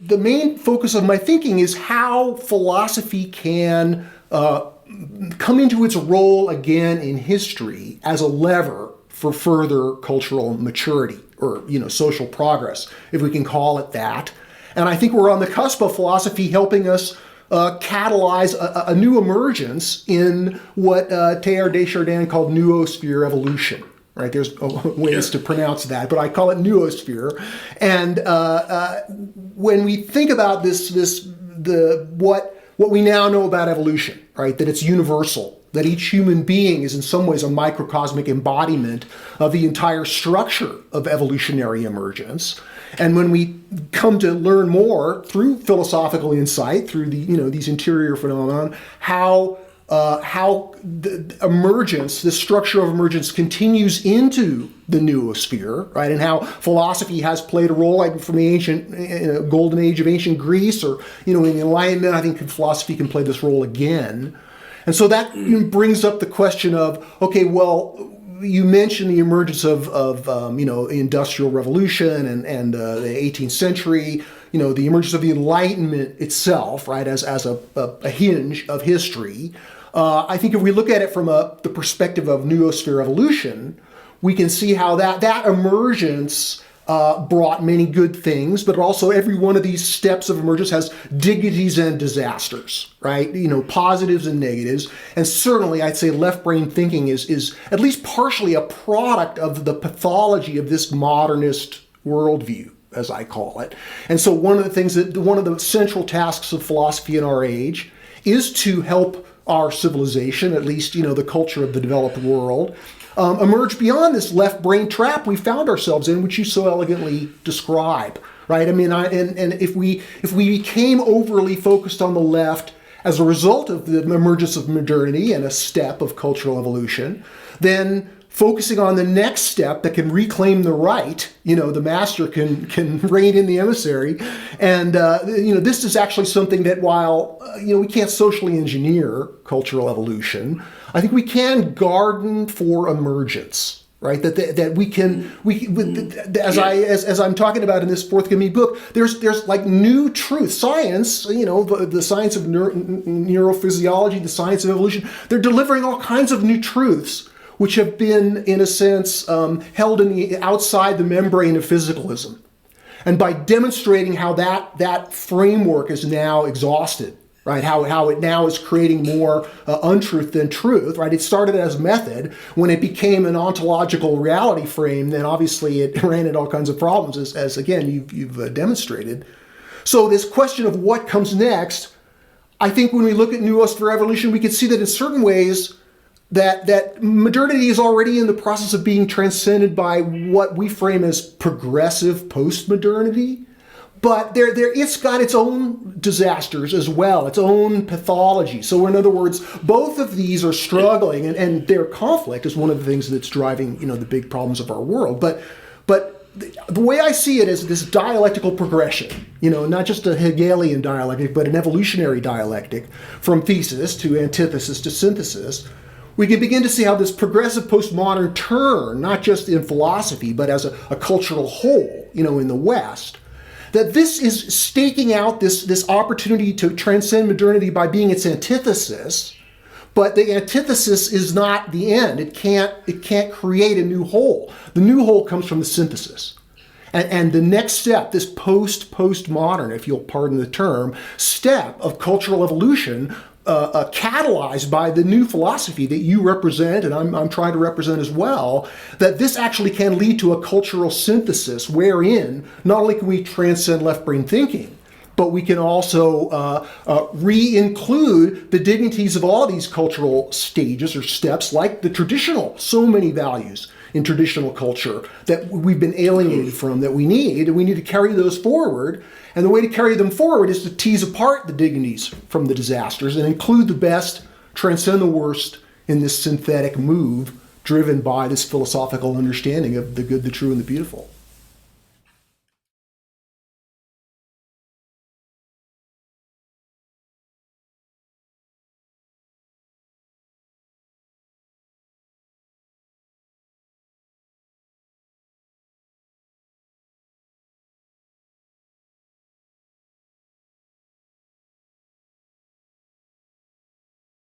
The main focus of my thinking is how philosophy can come into its role again in history as a lever for further cultural maturity, or social progress, if we can call it that. And I think we're on the cusp of philosophy helping us catalyze a new emergence in what Teilhard de Chardin called Noosphere evolution. Right? There's ways to pronounce that, but I call it Noosphere. And when we think about what we now know about evolution, right? That it's universal, that each human being is in some ways a microcosmic embodiment of the entire structure of evolutionary emergence. And when we come to learn more through philosophical insight, through these interior phenomena, how the emergence, the structure of emergence continues into the noosphere, right? And how philosophy has played a role, like from the ancient golden age of ancient Greece, or in the Enlightenment, I think philosophy can play this role again. And so that brings up the question of, okay, well, you mentioned the emergence of industrial revolution and the 18th century, the emergence of the Enlightenment itself, right, as a hinge of history. I think if we look at it from the perspective of noosphere evolution, we can see how that emergence brought many good things, but also every one of these steps of emergence has dignities and disasters, right? Positives and negatives. And certainly I'd say left brain thinking is at least partially a product of the pathology of this modernist worldview, as I call it. And so one of the central tasks of philosophy in our age is to help our civilization, at least, the culture of the developed world, emerge beyond this left brain trap we found ourselves in, which you so elegantly describe, right? I mean, and if we became overly focused on the left as a result of the emergence of modernity and a step of cultural evolution, then focusing on the next step that can reclaim the right, the master can rein in the emissary. And, this is actually something that while, we can't socially engineer cultural evolution, I think we can garden for emergence, right? That as I'm talking about in this forthcoming book, there's like new truth, science, the science of neurophysiology, the science of evolution, they're delivering all kinds of new truths which have been, in a sense, held outside the membrane of physicalism. And by demonstrating how that framework is now exhausted, right? How it now is creating more untruth than truth, right? It started as method. When it became an ontological reality frame, then obviously it ran into all kinds of problems, as again, you've demonstrated. So this question of what comes next, I think when we look at noosphere evolution, we can see that in certain ways, that modernity is already in the process of being transcended by what we frame as progressive postmodernity. But it's got its own disasters as well, its own pathology. So in other words, both of these are struggling, and their conflict is one of the things that's driving, the big problems of our world. But the way I see it is this dialectical progression, not just a Hegelian dialectic, but an evolutionary dialectic from thesis to antithesis to synthesis. We can begin to see how this progressive postmodern turn, not just in philosophy, but as a cultural whole, in the West, that this is staking out this opportunity to transcend modernity by being its antithesis, but the antithesis is not the end. It can't create a new whole. The new whole comes from the synthesis. And the next step, this postmodern, if you'll pardon the term, step of cultural evolution, catalyzed by the new philosophy that you represent, and I'm trying to represent as well, that this actually can lead to a cultural synthesis wherein not only can we transcend left-brain thinking, but we can also re-include the dignities of all these cultural stages or steps, like the traditional, so many values in traditional culture that we've been alienated from, that we need, and we need to carry those forward. And the way to carry them forward is to tease apart the dignities from the disasters and include the best, transcend the worst in this synthetic move driven by this philosophical understanding of the good, the true, and the beautiful.